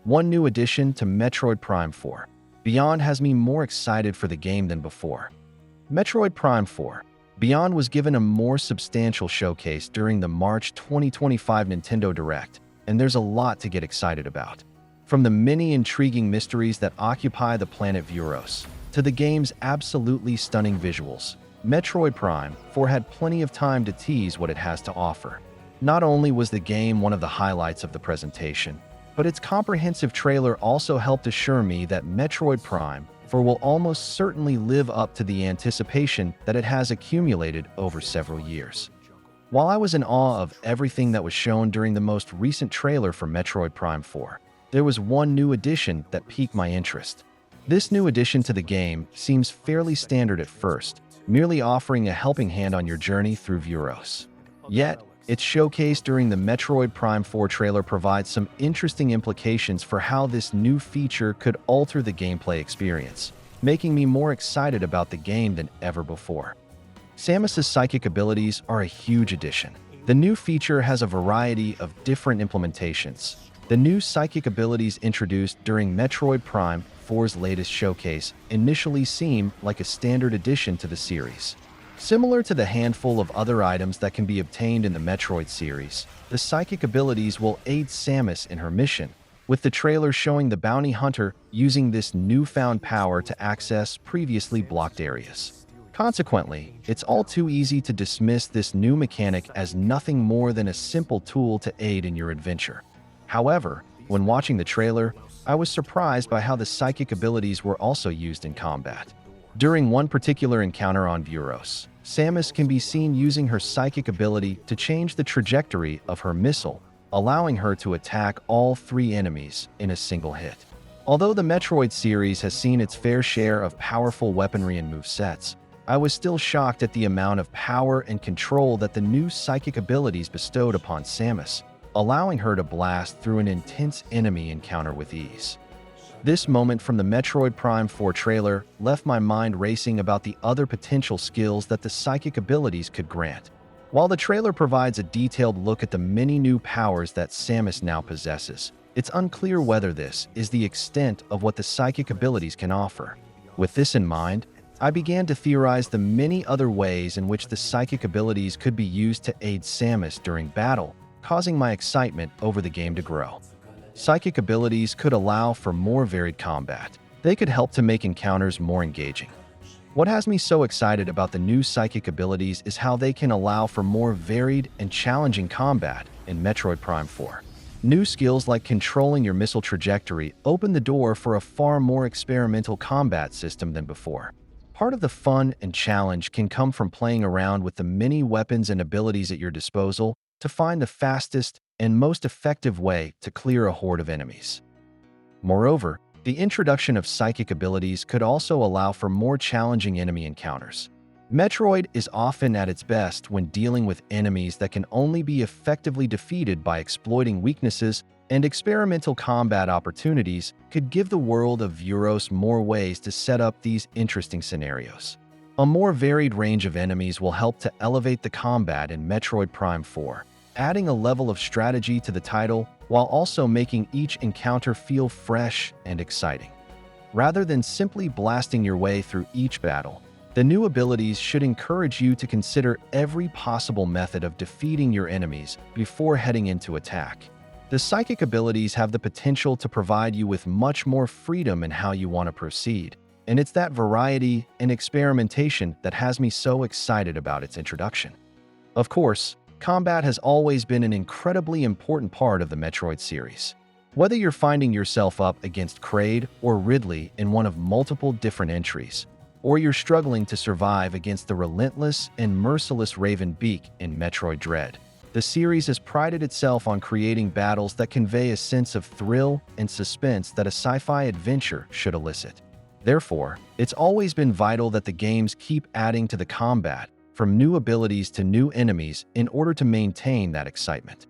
one new addition to Metroid Prime 4. Beyond has me more excited for the game than before. Metroid Prime 4. Beyond was given a more substantial showcase during the March 2025 Nintendo Direct, and there's a lot to get excited about. From the many intriguing mysteries that occupy the planet Vuros, to the game's absolutely stunning visuals, Metroid Prime 4 had plenty of time to tease what it has to offer. Not only was the game one of the highlights of the presentation, but its comprehensive trailer also helped assure me that Metroid Prime 4 will almost certainly live up to the anticipation that it has accumulated over several years. While I was in awe of everything that was shown during the most recent trailer for Metroid Prime 4, there was one new addition that piqued my interest. This new addition to the game seems fairly standard at first, merely offering a helping hand on your journey through Vuros. Yet, its showcase during the Metroid Prime 4 trailer provides some interesting implications for how this new feature could alter the gameplay experience, making me more excited about the game than ever before. Samus's psychic abilities are a huge addition. The new feature has a variety of different implementations. The new psychic abilities introduced during Metroid Prime 4's latest showcase initially seem like a standard addition to the series. Similar to the handful of other items that can be obtained in the Metroid series, the psychic abilities will aid Samus in her mission, with the trailer showing the bounty hunter using this newfound power to access previously blocked areas. Consequently, it's all too easy to dismiss this new mechanic as nothing more than a simple tool to aid in your adventure. However, when watching the trailer, I was surprised by how the psychic abilities were also used in combat. During one particular encounter on Vuros, Samus can be seen using her psychic ability to change the trajectory of her missile, allowing her to attack all three enemies in a single hit. Although the Metroid series has seen its fair share of powerful weaponry and movesets, I was still shocked at the amount of power and control that the new psychic abilities bestowed upon Samus, allowing her to blast through an intense enemy encounter with ease. This moment from the Metroid Prime 4 trailer left my mind racing about the other potential skills that the psychic abilities could grant. While the trailer provides a detailed look at the many new powers that Samus now possesses, it's unclear whether this is the extent of what the psychic abilities can offer. With this in mind, I began to theorize the many other ways in which the psychic abilities could be used to aid Samus during battle, causing my excitement over the game to grow. Psychic abilities could allow for more varied combat. They could help to make encounters more engaging. What has me so excited about the new psychic abilities is how they can allow for more varied and challenging combat in Metroid Prime 4. New skills like controlling your missile trajectory open the door for a far more experimental combat system than before. Part of the fun and challenge can come from playing around with the many weapons and abilities at your disposal to find the fastest and most effective way to clear a horde of enemies. Moreover, the introduction of psychic abilities could also allow for more challenging enemy encounters. Metroid is often at its best when dealing with enemies that can only be effectively defeated by exploiting weaknesses, and experimental combat opportunities could give the world of Vuros more ways to set up these interesting scenarios. A more varied range of enemies will help to elevate the combat in Metroid Prime 4, adding a level of strategy to the title while also making each encounter feel fresh and exciting. Rather than simply blasting your way through each battle, the new abilities should encourage you to consider every possible method of defeating your enemies before heading into attack. The psychic abilities have the potential to provide you with much more freedom in how you want to proceed, and it's that variety and experimentation that has me so excited about its introduction. Of course, combat has always been an incredibly important part of the Metroid series. Whether you're finding yourself up against Kraid or Ridley in one of multiple different entries, or you're struggling to survive against the relentless and merciless Raven Beak in Metroid Dread, the series has prided itself on creating battles that convey a sense of thrill and suspense that a sci-fi adventure should elicit. Therefore, it's always been vital that the games keep adding to the combat, from new abilities to new enemies, in order to maintain that excitement.